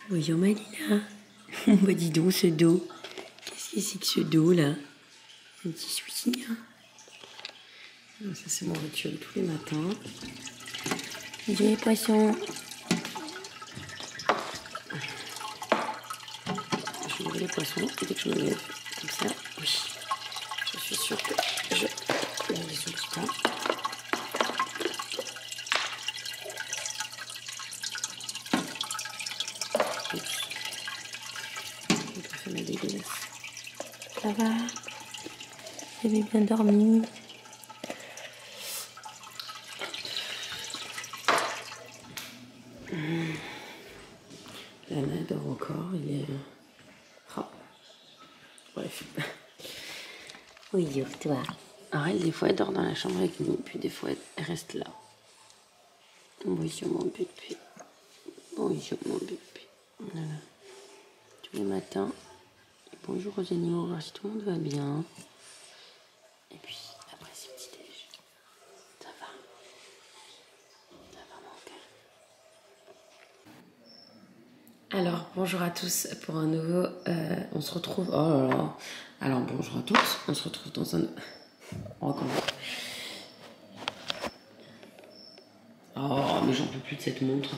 Bonjour Malina. Bah dis donc ce dos. Qu'est-ce que c'est que ce dos là? Un petit souci hein. Ça c'est mon rituel tous les matins. Bonjour les poissons. Je lève les poissons et dès que je me lève comme ça, oui, je suis sûre que je ne les oublie pas. Ça va? Vous avez bien dormi? Lana dort encore, il est... Oh. Bref. Oui, toi. Alors elle, des fois, elle dort dans la chambre avec nous, puis des fois, elle reste là. Bonjour mon bébé. Bonjour mon bébé. Voilà. Tous les matins. Bonjour aux animaux, voir si tout le monde va bien. Et puis, après ce petit déj, ça va. Ça va mon cœur. Alors, bonjour à tous pour un nouveau... on se retrouve... Oh là là. Alors, bonjour à tous. On se retrouve dans un... On recommence. Oh, mais j'en peux plus de cette montre.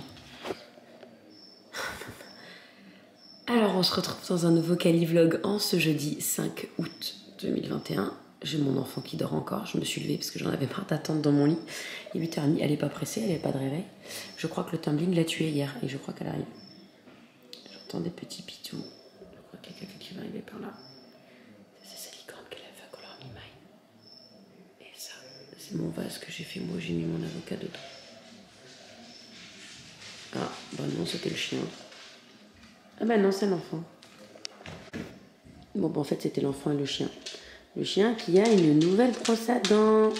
Alors, on se retrouve dans un nouveau Calivlog en ce jeudi 5 août 2021. J'ai mon enfant qui dort encore. Je me suis levée parce que j'en avais marre d'attendre dans mon lit. Il est 8h30. Elle n'est pas pressée, elle n'est pas de réveil. Je crois que le tumbling l'a tuée hier et je crois qu'elle arrive. J'entends des petits pitous. Je crois qu'il y a quelqu'un qui va arriver par là. C'est cette licorne qu'elle a fait à Color Me Mine. Et ça, c'est mon vase que j'ai fait moi. J'ai mis mon avocat dedans. Ah, bah non, c'était le chien. Ah bah non, c'est l'enfant. Bon, bah en fait, c'était l'enfant et le chien. Le chien qui a une nouvelle brosse à dents.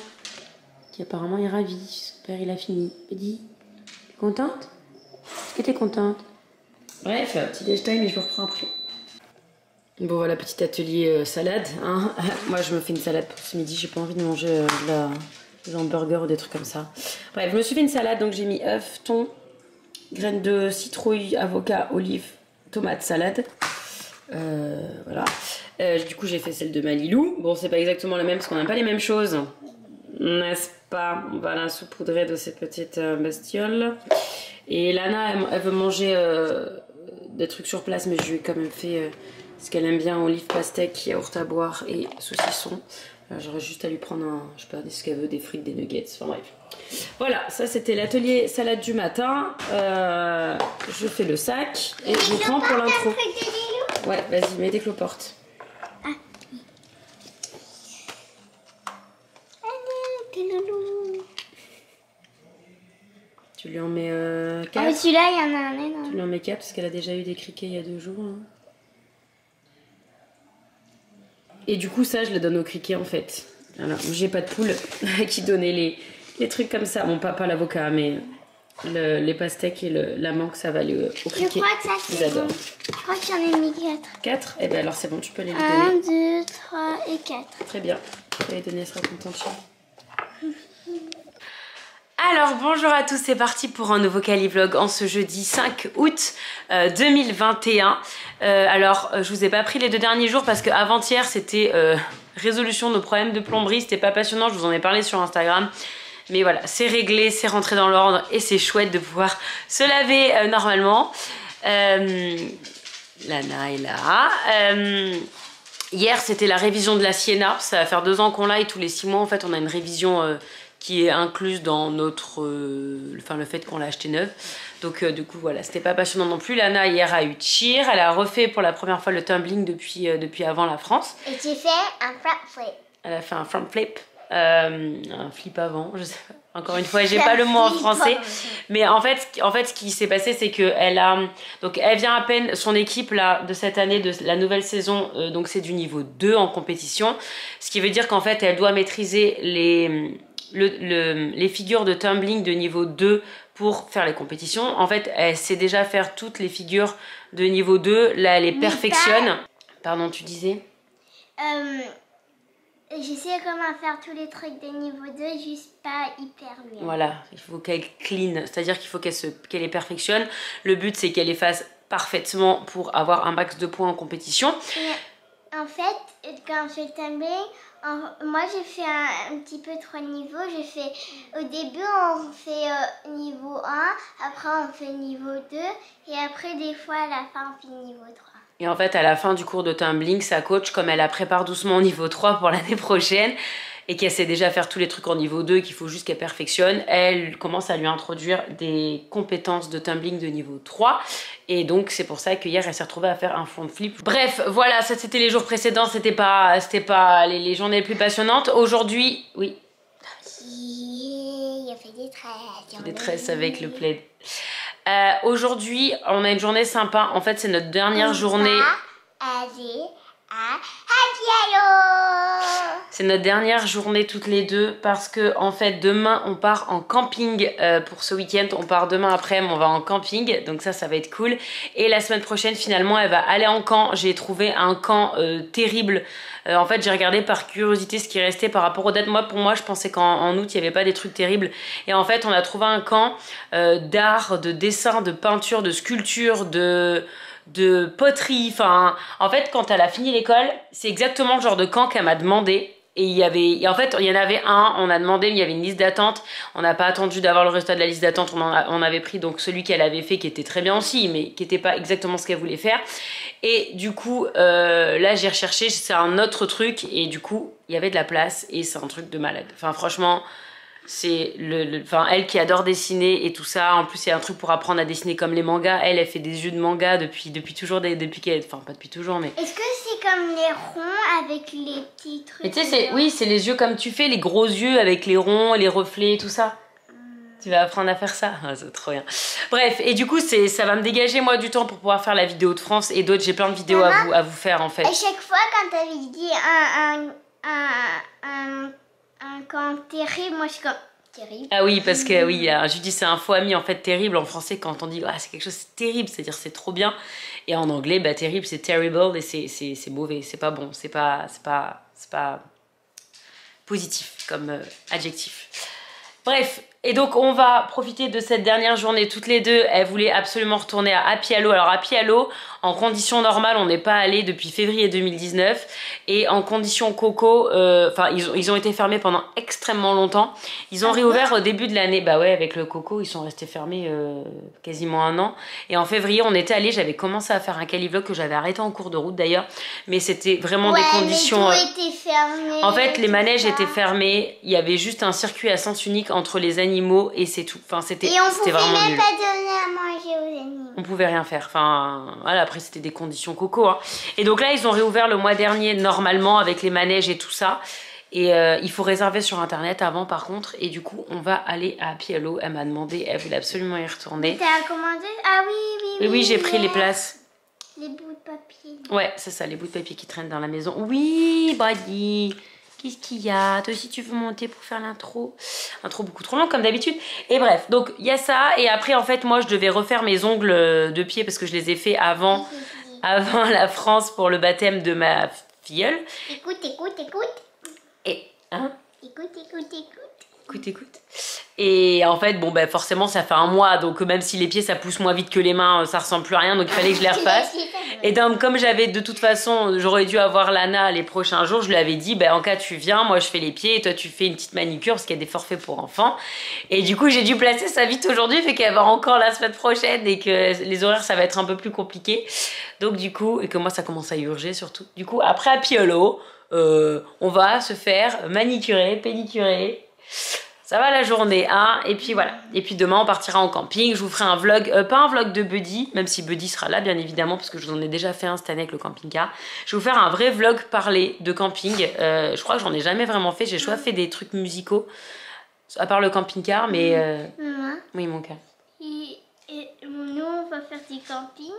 Qui apparemment est ravi. Son père, il a fini. Petit, t'es contente? Est-ce que t'es contente? Bref, petit déj time et je vous reprends après. Bon, voilà, petit atelier salade. Hein. Moi, je me fais une salade pour ce midi. J'ai pas envie de manger des hamburgers ou des trucs comme ça. Bref, je me suis fait une salade. Donc, j'ai mis œufs, thon, graines de citrouille, avocat, olive, tomate, salade. Voilà. Du coup, j'ai fait celle de Malilou. Bon, c'est pas exactement la même parce qu'on n'a pas les mêmes choses. N'est-ce pas? On va la saupoudrer de ces petites bestioles. Et Lana, elle veut manger des trucs sur place, mais je lui ai quand même fait ce qu'elle aime bien, olive, pastèque, yaourt à boire et saucisson. J'aurais juste à lui prendre je sais pas, ce qu'elle veut, des frites, des nuggets, enfin bref. Voilà, ça c'était l'atelier salade du matin. Je fais le sac et je vous prends pour l'intro. Ouais, vas-y, mets des cloportes. Ah. Tu lui en mets 4. Ah, mais celui-là, il y en a un énorme. Tu lui en mets 4 parce qu'elle a déjà eu des criquets il y a 2 jours. Hein. Et du coup, ça, je le donne aux criquets en fait. Voilà, j'ai pas de poule qui donnait les trucs comme ça. Bon, pas l'avocat, mais les pastèques et la mangue, ça va aller aux criquets. Je crois que ça, c'est bon. Je crois que j'en ai mis 4. 4? Eh ben alors c'est bon, tu peux les lui donner. donner. 1, 2, 3 et 4. Très bien. Tu peux les donner, elle sera contente. Alors bonjour à tous, c'est parti pour un nouveau Calivlog en ce jeudi 5 août 2021. Alors je vous ai pas pris les 2 derniers jours parce que avant-hier c'était résolution de nos problèmes de plomberie, c'était pas passionnant, je vous en ai parlé sur Instagram. Mais voilà, c'est réglé, c'est rentré dans l'ordre et c'est chouette de pouvoir se laver normalement. Lana est là. Hier c'était la révision de la Sienna, ça va faire 2 ans qu'on l'a et tous les 6 mois en fait on a une révision qui est incluse dans notre, enfin le fait qu'on l'a acheté neuve. Donc du coup voilà, c'était pas passionnant non plus. Lana hier a eu cheer, elle a refait pour la première fois le tumbling depuis avant la France. Et j'ai fait un front flip. Elle a fait un front flip, un flip avant, je sais pas. Encore une fois, j'ai pas le mot en français, mais en fait ce qui s'est passé, c'est que elle vient à peine, son équipe là de cette année, de la nouvelle saison, donc c'est du niveau 2 en compétition, ce qui veut dire qu'en fait elle doit maîtriser les figures de tumbling de niveau 2 pour faire les compétitions. En fait, elle sait déjà faire toutes les figures de niveau 2. Là, elle les perfectionne. Pardon, tu disais? Je sais comment faire tous les trucs de niveau 2, juste pas hyper bien. Voilà, il faut qu'elle clean, c'est-à-dire qu'il faut qu'elle les perfectionne. Le but, c'est qu'elle les fasse parfaitement pour avoir un max de points en compétition. Et en fait, quand je fais le tumbling, moi j'ai fait un petit peu 3 niveaux. J'ai fait, au début on fait niveau 1, après on fait niveau 2 et après des fois à la fin on fait niveau 3. Et en fait, à la fin du cours de tumbling, sa coach, comme elle la prépare doucement au niveau 3 pour l'année prochaine, et qu'elle sait déjà faire tous les trucs en niveau 2, qu'il faut juste qu'elle perfectionne, elle commence à lui introduire des compétences de tumbling de niveau 3. Et donc, c'est pour ça qu'hier, elle s'est retrouvée à faire un front flip. Bref, voilà, ça c'était les jours précédents, c'était pas les journées les plus passionnantes. Aujourd'hui, oui. Il a fait des tresses. Des tresses avec le plaid. Aujourd'hui, on a une journée sympa. En fait, c'est notre dernière journée. C'est notre dernière journée toutes les deux parce que en fait demain on part en camping pour ce week-end. On part demain après, on va en camping, donc ça va être cool. Et la semaine prochaine finalement elle va aller en camp. J'ai trouvé un camp terrible. En fait j'ai regardé par curiosité ce qui restait par rapport aux dates. Pour moi je pensais qu'en août il n'y avait pas des trucs terribles. Et en fait on a trouvé un camp d'art, de dessin, de peinture, de sculpture, de poterie. Enfin, en fait quand elle a fini l'école, c'est exactement le genre de camp qu'elle m'a demandé. Et en fait, il y en avait un, on a demandé, il y avait une liste d'attente. On n'a pas attendu d'avoir le résultat de la liste d'attente, on avait pris donc celui qu'elle avait fait, qui était très bien aussi, mais qui n'était pas exactement ce qu'elle voulait faire. Et du coup, là, j'ai recherché, c'est un autre truc, et du coup, il y avait de la place, et c'est un truc de malade. Enfin, franchement, c'est enfin, elle qui adore dessiner et tout ça. En plus, il y a un truc pour apprendre à dessiner comme les mangas. Elle fait des yeux de manga depuis toujours, depuis qu'elle... Enfin, pas depuis toujours, mais... Est-ce que c'est comme les ronds avec les petits trucs? Et tu sais, oui, c'est les yeux comme tu fais, les gros yeux avec les ronds, les reflets, tout ça. Tu vas apprendre à faire ça. Ah, c'est trop bien. Bref, et du coup, ça va me dégager, moi, du temps pour pouvoir faire la vidéo de France et d'autres. J'ai plein de vidéos à vous faire, en fait. À chaque fois, quand t'avais dit un camp terrible, moi je suis comme... Terrible. Ah oui, parce que oui, je dis c'est un faux ami en fait terrible en français quand on dit ah, c'est quelque chose de terrible, c'est-à-dire c'est trop bien. Et en anglais, bah, terrible c'est terrible et c'est mauvais, c'est pas bon, c'est pas positif comme adjectif. Bref, et donc on va profiter de cette dernière journée toutes les deux. Elle voulait absolument retourner à Happy Halo. Alors Happy Halo, en conditions normales, on n'est pas allé depuis février 2019. Et en conditions coco, enfin ils ont été fermés pendant extrêmement longtemps. Ils ont réouvert au début de l'année. Bah ouais, avec le coco, ils sont restés fermés quasiment un an. Et en février, on était allé. J'avais commencé à faire un Calivlog que j'avais arrêté en cours de route d'ailleurs. Mais c'était vraiment des conditions... étaient fermés, en fait, les manèges étaient fermés. Il y avait juste un circuit à sens unique entre les animaux et c'est tout. Enfin, c'était vraiment nul. Et on pouvait même pas donner à manger aux animaux. On pouvait rien faire. Enfin, voilà, après c'était des conditions coco. Hein. Et donc là, ils ont réouvert le mois dernier normalement avec les manèges et tout ça. Et il faut réserver sur internet avant par contre. Et du coup, on va aller à Happy Halo. Elle m'a demandé, elle voulait absolument y retourner. T'as commandé? Ah oui. Oui, j'ai pris les places. Les bouts de papier. Ouais, c'est ça, les bouts de papier qui traînent dans la maison. Oui, Buddy. Qu'est-ce qu'il y a? Toi aussi tu veux monter pour faire l'intro? Intro beaucoup trop long comme d'habitude. Et bref, donc il y a ça. Et après en fait moi je devais refaire mes ongles de pied parce que je les ai fait avant la France pour le baptême de ma filleule. Écoute. Et hein? Écoute. Écoute. Et en fait, bon, ben forcément, ça fait un mois, donc même si les pieds ça pousse moins vite que les mains, ça ressemble plus à rien, donc il fallait que je les refasse. Et donc, comme j'avais de toute façon, j'aurais dû avoir Lana les prochains jours, je lui avais dit, ben en cas tu viens, moi je fais les pieds et toi tu fais une petite manicure parce qu'il y a des forfaits pour enfants. Et du coup, j'ai dû placer ça vite aujourd'hui, fait qu'elle va encore la semaine prochaine et que les horaires ça va être un peu plus compliqué. Donc, du coup, et que moi ça commence à urger surtout. Du coup, après Happy Halo, on va se faire manicurer, pédicurer. Ça va la journée, hein, et puis voilà. Et puis demain, on partira en camping. Je vous ferai un vlog, pas un vlog de Buddy, même si Buddy sera là, bien évidemment, parce que je vous en ai déjà fait un cette année avec le camping-car. Je vais vous faire un vrai vlog parlé de camping. Je crois que j'en ai jamais vraiment fait. J'ai soit fait des trucs musicaux, à part le camping-car, mais... Maman. Oui, mon cas. Nous, on va faire du camping.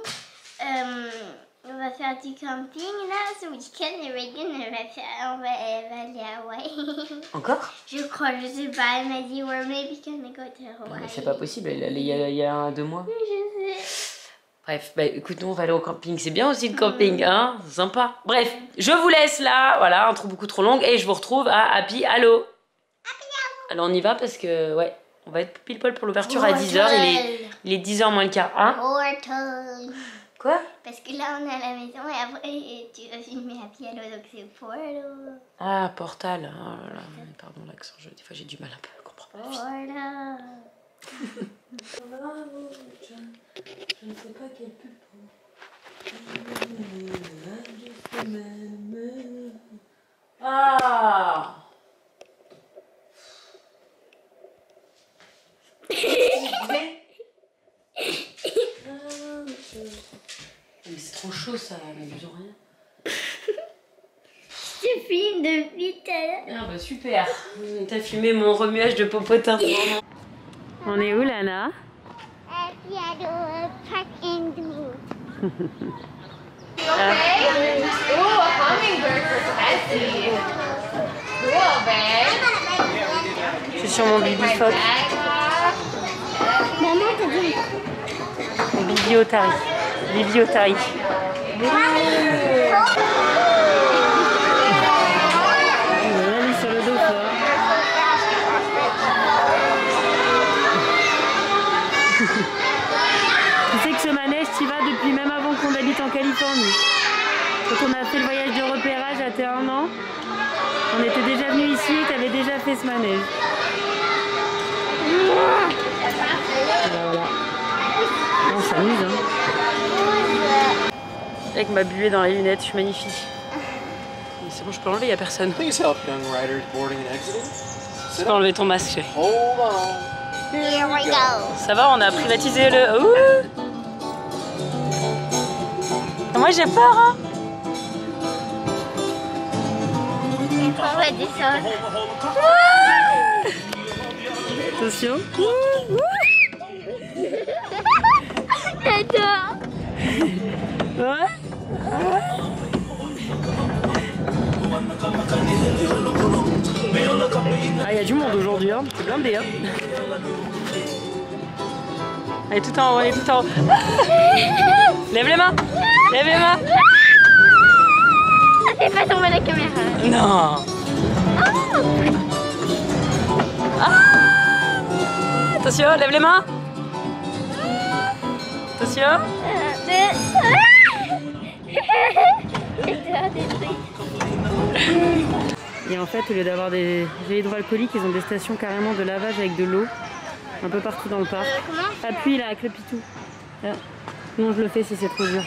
On va faire du camping là ce week-end et Reagan elle va aller à Hawaï. Encore? Je crois, je sais pas. Elle m'a dit we're maybe gonna go to Hawaii. C'est pas possible, il y a 2 mois. Je sais. Bref, bah écoute, nous on va aller au camping. C'est bien aussi le camping, hein? C'est sympa. Bref, je vous laisse là. Voilà, intro beaucoup trop longue. Et je vous retrouve à Happy Halo. Alors on y va parce que, ouais, on va être pile poil pour l'ouverture à 10h. Il est 10h moins le quart. Hein? Quoi? Parce que là, on est à la maison et après, tu vas filmer à piano, donc c'est Portal. Ah, Portal. Oh là là, pardon l'accent, des fois j'ai du mal un peu à comprendre. Voilà. Je ne sais pas quelle pub prendre. Ah! Mais c'est trop chaud ça, n'abuse rien. Je filme depuis tout à l'heure. Ah bah super. T'as filmé mon remuage de popotin. On est où Lana? À piano, Park and Move. Okay. Ooh, a hummingbird for Cassie. Cool, babe. Je suis sur mon Bibi Phoque. Maman, t'as dit. Mon Bibi Otari. Bibi Otari. Sur le dos fort. Tu sais que ce manège, tu y vas depuis même avant qu'on habite en Californie. Quand on a fait le voyage de repérage à tes 1 an, on était déjà venu ici et tu avais déjà fait ce manège. Voilà. On s'amuse, hein. Avec ma buée dans les lunettes, je suis magnifique. C'est bon, je peux enlever, il n'y a personne. Please help young riders boarding and exiting. Tu peux enlever ton masque, chérie. Hold on. Here we go. Ça va, on a privatisé le... Ouh. Moi j'ai peur, hein. On va descendre. Attention. J'adore. Ouais. Ah, il y a du monde aujourd'hui, hein. C'est blindé, hein. Allez, tout en haut, allez, tout en haut. Lève les mains. Lève les mains. Fais pas tomber la caméra. Non. Ah. Attention, lève les mains. Attention. Et en fait, au lieu d'avoir des gels hydroalcooliques, ils ont des stations carrément de lavage avec de l'eau un peu partout dans le parc. Appuie là avec le pitou. Là. Non, je le fais si c'est trop dur.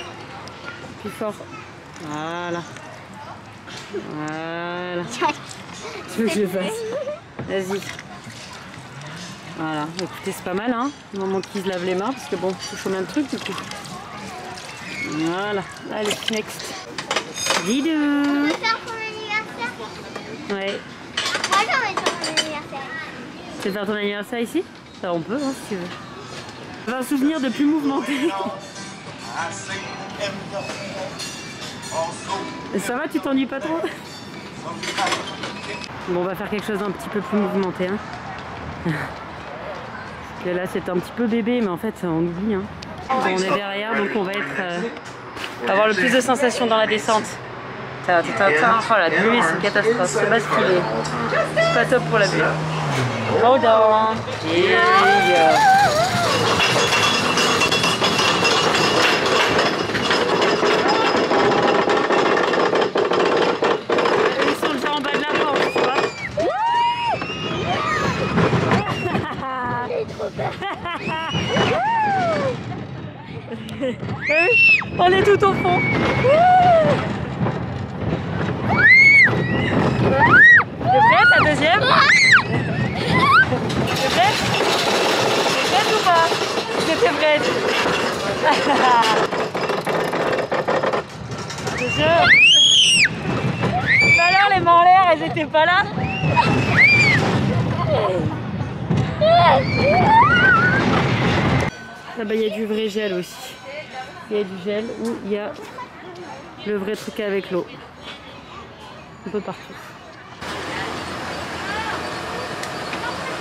Plus fort. Voilà. Voilà. Tu veux que je le fasse? Vas-y. Voilà. Écoutez, c'est pas mal, hein. Maman qui se lave les mains parce que bon, je touche au même truc du coup. Voilà. Allez, next. Didou. On va faire ton anniversaire. Ouais. Moi, j'en vais faire mon anniversaire. Tu veux faire ton anniversaire ici? Ça, on peut, hein, si tu veux. Ça va un souvenir de plus mouvementé. Ça va, tu t'ennuies pas trop? Bon, on va faire quelque chose d'un petit peu plus mouvementé. Hein. Parce que là, c'est un petit peu bébé, mais en fait, on oublie. Hein. Bon, on est derrière, donc on va être, avoir le plus de sensations dans la descente. Oh, la buée, c'est une catastrophe. C'est pas ce qu'il est. C'est pas top pour la buée. Hold on. Yeah. Ils sont déjà en bas de la porte, tu vois. J'ai trop peur. On est tout au fond. T'es prête, la deuxième? T'es prête? T'es prête ou pas? T'es prête? T'es sûre? Tout à l'heure, les mains en l'air, elles étaient pas là? Là-bas, il y a du vrai gel aussi. Il y a du gel où il y a le vrai truc avec l'eau. Un peu partout.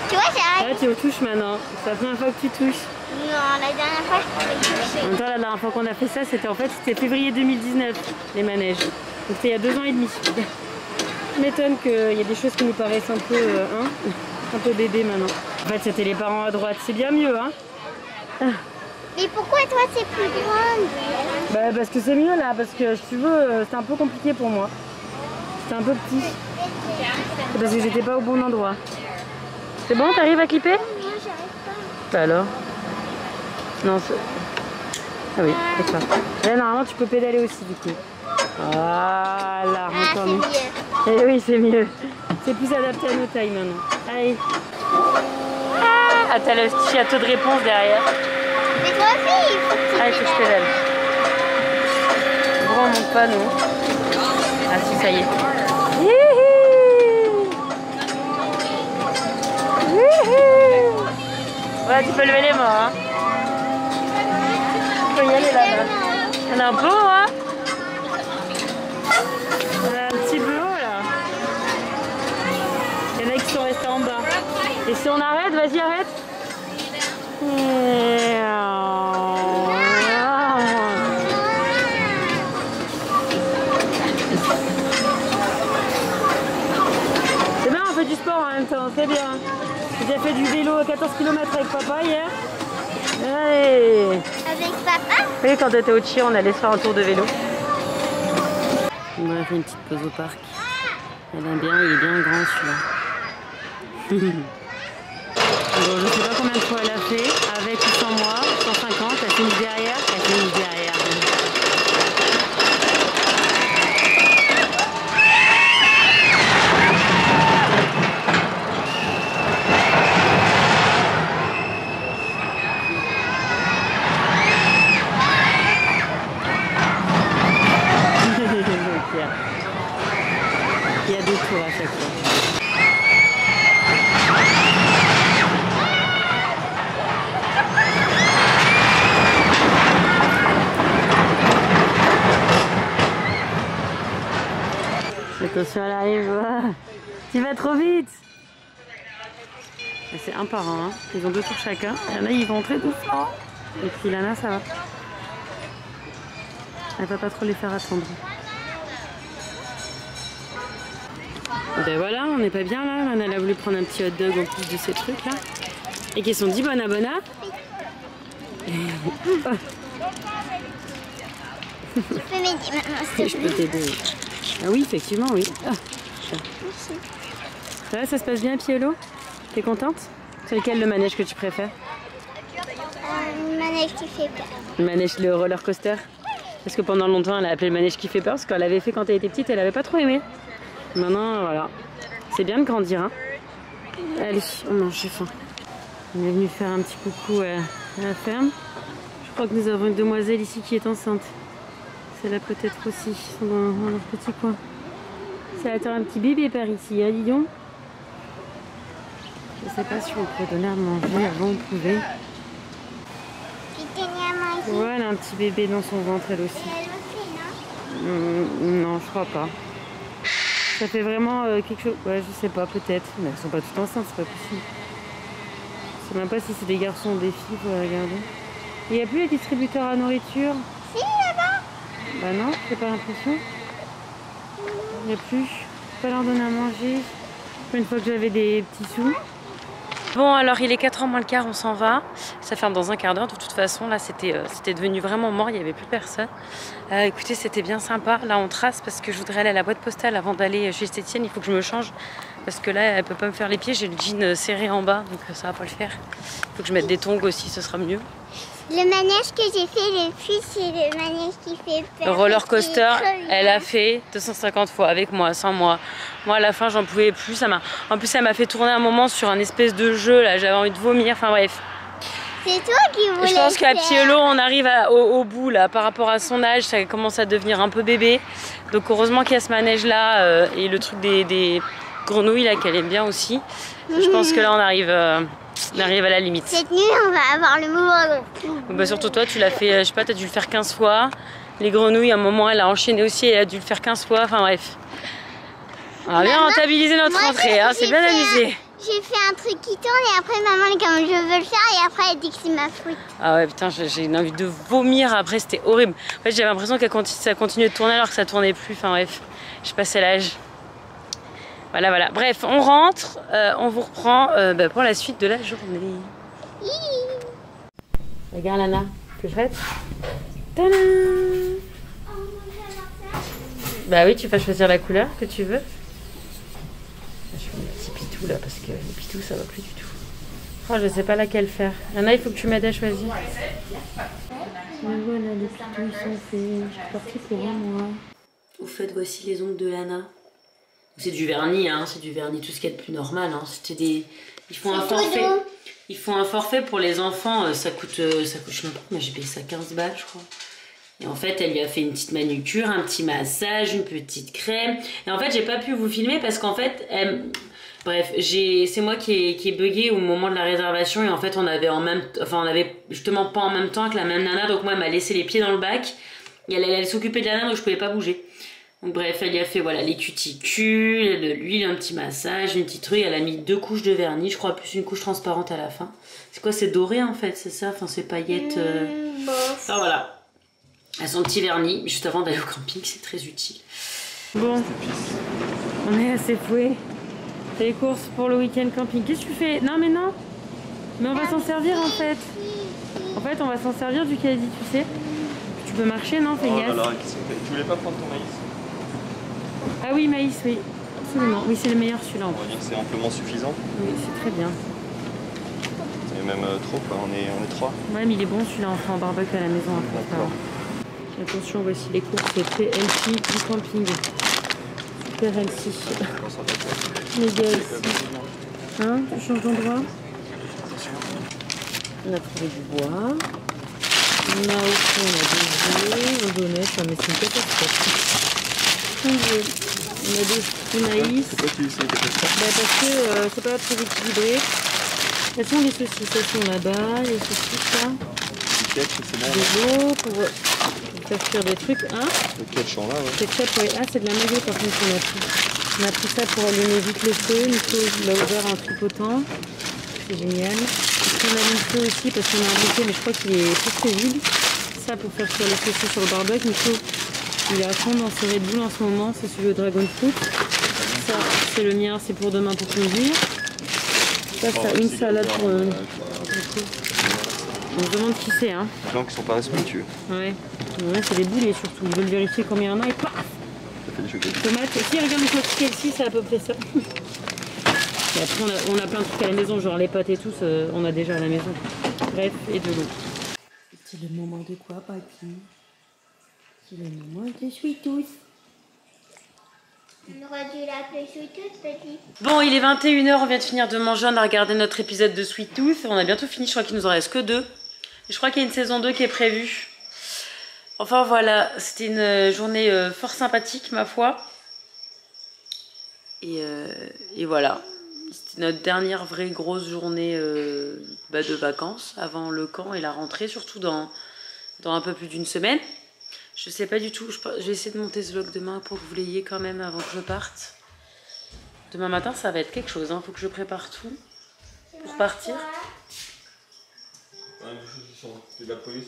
Tu vois, j'ai Là, tu touches maintenant. C'est la première fois que tu touches. Non, la dernière fois, je pouvais toucher. En même temps, la dernière fois qu'on a fait ça, c'était février 2019, les manèges. Donc c'était il y a 2 ans et demi. Je m'étonne qu'il y a des choses qui nous paraissent un peu, un peu bébé maintenant. En fait, c'était les parents à droite. C'est bien mieux, hein? Mais pourquoi toi, c'est plus grande? Bah parce que c'est mieux là, parce que si tu veux, c'était un peu compliqué pour moi. C'était un peu petit. C'est parce que j'étais pas au bon endroit. C'est bon, t'arrives à clipper? Non, j'arrive pas. Bah alors? Non, c'est... Ah oui, c'est ça. Là, normalement, tu peux pédaler aussi du coup. Voilà, encore mieux. Eh oui, c'est mieux. C'est plus adapté à nos tailles maintenant. Allez. Ah, t'as le château de réponse derrière. Mais toi aussi, il faut que tu Allez, faut que je pédale. Bon, on monte pas, nous. Ah si, ça y est. Ouais, tu peux lever les mains. Hein. Tu peux y aller là-bas. On a un peu haut, hein? On a un petit peu haut là. Il y en a qui sont restés en bas. Et si on arrête, vas-y, arrête. C'est bien, on fait du sport en même temps, c'est bien. J'ai déjà fait du vélo à 14 km avec papa hier. Allez. Avec papa? Oui, quand on était au Tchir, on allait se faire un tour de vélo. On a fait une petite pause au parc. Elle aime bien, il est bien grand celui-là. Bon, je sais pas combien de fois elle a fait, avec ou sans moi, 150, elle s'est mise derrière, elle s'est mise derrière. Il y a deux tours à chaque fois. Attention à l'arrivée. Tu vas trop vite. C'est un par un. Hein. Ils ont deux tours chacun. Il y en a, ils vont très doucement. Et puis Lana, ça va. Elle va pas trop les faire attendre. Ben voilà, on n'est pas bien là. Lana, elle a voulu prendre un petit hot dog en plus de ces trucs là. Et qu'ils sont dit bona bona. Tu peux m'aider maintenant, s'il te Je peux t'aider. Ah oui, effectivement, oui. Ah. Ça va, ça se passe bien, Pielo? T'es contente? C'est lequel le manège que tu préfères? Le manège qui fait peur. Le manège, le roller coaster? Parce que pendant longtemps, elle a appelé le manège qui fait peur, parce qu'elle l'avait fait quand elle était petite, elle avait pas trop aimé. Maintenant, voilà. C'est bien de grandir, hein. Allez, on mange, j'ai faim. On est venu faire un petit coucou à la ferme. Je crois que nous avons une demoiselle ici qui est enceinte. Celle-là peut-être aussi, ils sont dans leur petit coin. Ça attend un petit bébé par ici, hein, dis donc. Je sais pas si on pourrait donner à manger, avant on pouvait. Puis tenir à manger. Ouais, elle a un petit bébé dans son ventre elle aussi. Elle aussi, non? Non, je crois pas. Ça fait vraiment quelque chose... Ouais, je sais pas, peut-être. Mais elles sont pas toutes enceintes, c'est pas possible. Je sais même pas si c'est des garçons ou des filles, faut regarder. Il n'y a plus les distributeurs à nourriture? Si, là-bas. Bah non, j'ai pas l'impression. Il n'y a plus. Je peux pas leur donner à manger. Une fois que j'avais des petits sous. Bon, alors il est 4h moins le quart, on s'en va. Ça ferme dans un quart d'heure. De toute façon, là c'était devenu vraiment mort, il n'y avait plus personne. Écoutez, c'était bien sympa. Là, on trace parce que je voudrais aller à la boîte postale avant d'aller chez Stétienne. Il faut que je me change parce que là, elle peut pas me faire les pieds. J'ai le jean serré en bas, donc ça va pas le faire. Il faut que je mette des tongs aussi, ce sera mieux. Le manège que j'ai fait le plus, c'est le manège qui fait peur. Le roller coaster, elle a fait 250 fois avec moi, sans moi. Moi, à la fin, j'en pouvais plus. En plus, elle m'a fait tourner un moment sur un espèce de jeu. Là, j'avais envie de vomir. Enfin bref. C'est toi qui voulais. Je pense qu'à Pielo, on arrive au bout là. Par rapport à son âge, ça commence à devenir un peu bébé. Donc heureusement qu'il y a ce manège-là et le truc des grenouilles là qu'elle aime bien aussi. Je pense que là, on arrive à la limite. Cette nuit, on va avoir le moment. Bah, surtout toi, tu l'as fait, je sais pas, tu as dû le faire 15 fois. Les grenouilles, à un moment, elle a enchaîné aussi, elle a dû le faire 15 fois. Enfin bref. On a bien rentabilisé notre rentrée, hein, c'est bien amusé. J'ai fait un truc qui tourne et après maman elle est comme je veux le faire et après elle dit que c'est ma faute. Ah ouais putain, j'ai une envie de vomir après, c'était horrible. En fait j'avais l'impression que ça continuait de tourner alors que ça tournait plus. Enfin bref, je passais l'âge. Voilà. Bref, on rentre, on vous reprend pour la suite de la journée. Regarde Lana, plus prête. Tadam! Bah oui, tu vas choisir la couleur que tu veux. Je fais un petit pitou là parce que les pitous ça va plus du tout. Oh, je sais pas laquelle faire. Anna, il faut que tu m'aides à choisir. Mais voilà, les pitous ils sont faits. Je suis partie pour un mois. Au fait, voici les ongles de Lana. C'est du vernis, hein. C'est du vernis, tout ce qu'il y a de plus normal. Hein. C'était des. Ils font un forfait. Ils font un forfait pour les enfants. Ça coûte je sais même pas combien j'ai payé ça, 15 balles, je crois. Et en fait, elle lui a fait une petite manucure, un petit massage, une petite crème. Et en fait, j'ai pas pu vous filmer parce qu'en fait, bref, c'est moi qui ai bugué au moment de la réservation. Et en fait, on avait justement pas en même temps que la même nana. Donc moi, elle m'a laissé les pieds dans le bac. Et elle allait s'occuper de la nana, donc je pouvais pas bouger. Donc bref, elle lui a fait voilà les cuticules, de l'huile, un petit massage, une petite truc. Elle a mis 2 couches de vernis, je crois, plus une couche transparente à la fin. C'est quoi? C'est doré en fait, c'est ça? Enfin, c'est paillettes. Enfin voilà. À son petit vernis, juste avant d'aller au camping, c'est très utile. Bon, on est assez foués. Fais les courses pour le week-end camping. Qu'est-ce que tu fais? Non mais non. Mais on va s'en servir en fait. En fait, on va s'en servir du caddie, tu sais. Tu peux marcher, non? Fais gaffe. Tu voulais pas prendre ton maïs? Ah oui, maïs, oui. Absolument. Oui, c'est le meilleur celui-là. On va dire que c'est amplement suffisant. Oui, c'est très bien. Et même trop, quoi. On est 3. Ouais, mais il est bon celui-là, on fera un barbecue à la maison après. D'accord. Attention, voici les courses TLC du camping. Super healthy. Méga healthy. Hein, tu changes d'endroit? On a trouvé du bois. On a au fond, on a des œufs, aux honnêtes, mais c'est une catastrophe. On a du maïs. Pourquoi tu sais catastrophe? Bah parce que c'est pas très équilibré. Elles sont les saucisses, elles sont là-bas, les saucisses là. Le ketchup, c'est bon. De l'eau pour faire cuire des trucs, hein. Le ketchup là, ouais. Ketchup, ouais. Ah, c'est de la mayo par contre qu'on a pris. On a pris ça pour allumer vite le feu. Nico, il a ouvert un tripotant. C'est génial. On allume le feu aussi parce qu'on a un bouquet, mais je crois qu'il est presque vide. Ça pour faire cuire les saucisses sur le barbecue. Nico, il est à fond dans ce Red Bull en ce moment. C'est celui au Dragon Fruit. Ça, c'est le mien, c'est pour demain pour plaisir. Ça, c'est une salade pour Nico. On se demande qui c'est, hein. Les gens qui sont pas respectueux. Ouais. Ouais, c'est des boulets surtout. Ils veulent vérifier combien il y en a et paf! Ça fait des chocolats. Tomates. Si, regarde le chocolat ici, c'est à peu près ça. Et après, on a plein de trucs à la maison, genre les pâtes et tout, on a déjà à la maison. Bref, et de l'eau. C'est le moment de quoi, papy? C'est le moment de Sweet Tooth. On aurait dû l'appeler Sweet Tooth, petit. Bon, il est 21h, on vient de finir de manger, on a regardé notre épisode de Sweet Tooth. On a bientôt fini, je crois qu'il nous en reste que 2. Et je crois qu'il y a une saison 2 qui est prévue. Enfin voilà, c'était une journée fort sympathique, ma foi. Et voilà. C'était notre dernière vraie grosse journée de vacances avant le camp et la rentrée, surtout dans un peu plus d'une semaine. Je sais pas du tout, je vais essayer de monter ce vlog demain pour que vous l'ayez quand même avant que je parte. Demain matin, ça va être quelque chose, hein. Faut que je prépare tout pour partir. Ouais, des choses qui sont de la police.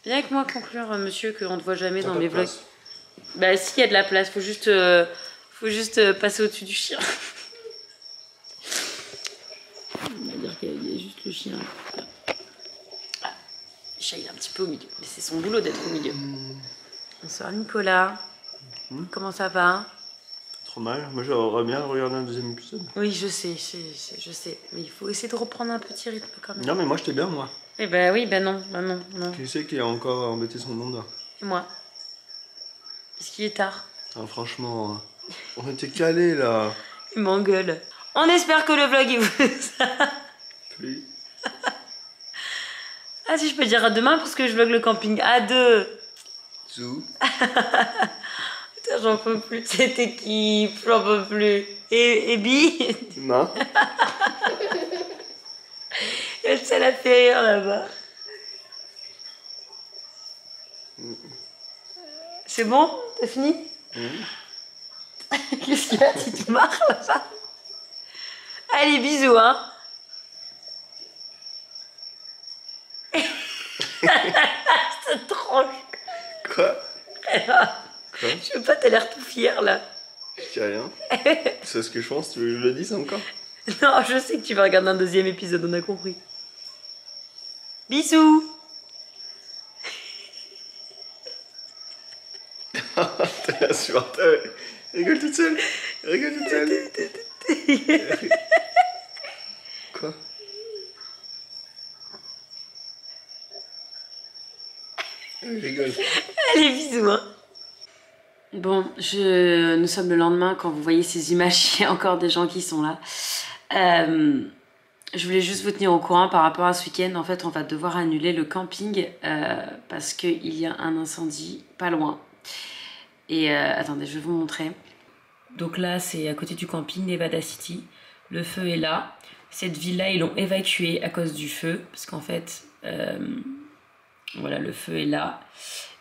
Viens avec moi conclure, monsieur, qu'on ne voit jamais dans mes vlogs. Bah si, il y a de la place, faut juste passer au-dessus du chien. On va dire qu'il y a juste le chien. Ah, le chat il est un petit peu au milieu, mais c'est son boulot d'être au milieu. Bonsoir Nicolas. Comment ça va? Trop mal. Moi j'aurais bien regardé un deuxième épisode. Oui, je sais. Mais il faut essayer de reprendre un petit rythme quand même. Non mais moi j'étais bien moi. Eh ben oui, non. Qui c'est qui a encore embêté son monde là? Et moi. Parce qu'il est tard. Ah, franchement, on était calés là. Il m'engueule. On espère que le vlog il vous a Plus. Ah si je peux dire à demain parce que je vlog le camping à 2. Zou. Putain, j'en peux plus de cette équipe, j'en peux plus. Et Bi? Non. Elle ça la fait rire là-bas. C'est bon? T'as fini? Qu'est-ce qu'il y a? Tu te marres là-bas? Allez, bisous, hein. Cette tronche. Quoi? Quoi? Je sais pas, t'as l'air tout fier là. Je dis rien. C'est ce que je pense, tu veux que je le dise encore? Non, je sais que tu vas regarder un deuxième épisode, on a compris. Bisous. supporte. Rigole toute seule. Rigole toute seule. Quoi? Rigole. Allez, bisous, hein. Bon, nous sommes le lendemain. Quand vous voyez ces images, il y a encore des gens qui sont là. Je voulais juste vous tenir au courant par rapport à ce week-end. En fait, on va devoir annuler le camping parce qu'il y a un incendie pas loin. Et attendez, je vais vous montrer. Donc là, c'est à côté du camping Nevada City. Le feu est là. Cette ville-là, ils l'ont évacuée à cause du feu. Parce qu'en fait, voilà, le feu est là.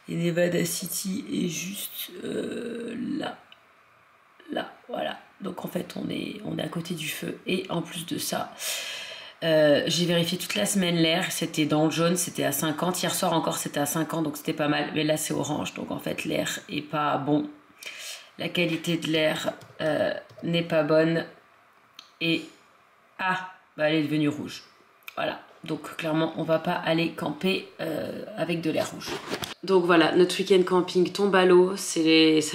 Et Nevada City est juste là. Là, voilà. Donc en fait, on est à côté du feu. Et en plus de ça, j'ai vérifié toute la semaine l'air. C'était dans le jaune, c'était à 50. Hier soir encore, c'était à 50, donc c'était pas mal. Mais là, c'est orange. Donc en fait, l'air est pas bon. La qualité de l'air n'est pas bonne. Et elle est devenue rouge. Voilà. Donc clairement, on va pas aller camper avec de l'air rouge. Donc voilà, notre week-end camping tombe à l'eau. Ça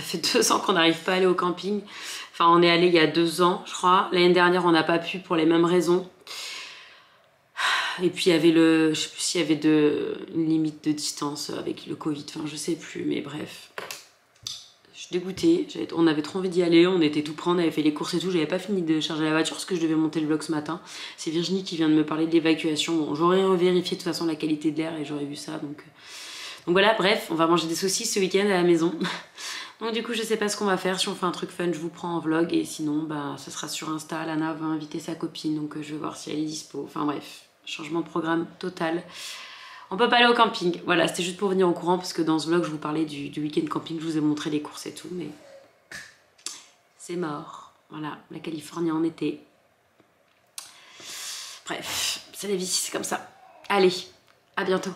fait 2 ans qu'on n'arrive pas à aller au camping. Enfin, on est allé il y a 2 ans, je crois. L'année dernière, on n'a pas pu pour les mêmes raisons. Et puis il y avait je sais plus s'il y avait une limite de distance avec le Covid. Enfin, je sais plus, mais bref. Je suis dégoûtée. On avait trop envie d'y aller. On était tout prêts, on avait fait les courses et tout. J'avais pas fini de charger la voiture parce que je devais monter le vlog ce matin. C'est Virginie qui vient de me parler de l'évacuation. Bon, j'aurais revérifié de toute façon la qualité de l'air et j'aurais vu ça. Donc voilà, bref, on va manger des saucisses ce week-end à la maison. Donc du coup, je sais pas ce qu'on va faire. Si on fait un truc fun, je vous prends en vlog. Et sinon, ça sera sur Insta. Lana va inviter sa copine. Donc je vais voir si elle est dispo. Enfin bref, changement de programme total. On peut pas aller au camping. Voilà, c'était juste pour venir au courant parce que dans ce vlog, je vous parlais du week-end camping. Je vous ai montré les courses et tout. Mais c'est mort. Voilà, la Californie en été. Bref, c'est la vie, c'est comme ça. Allez, à bientôt.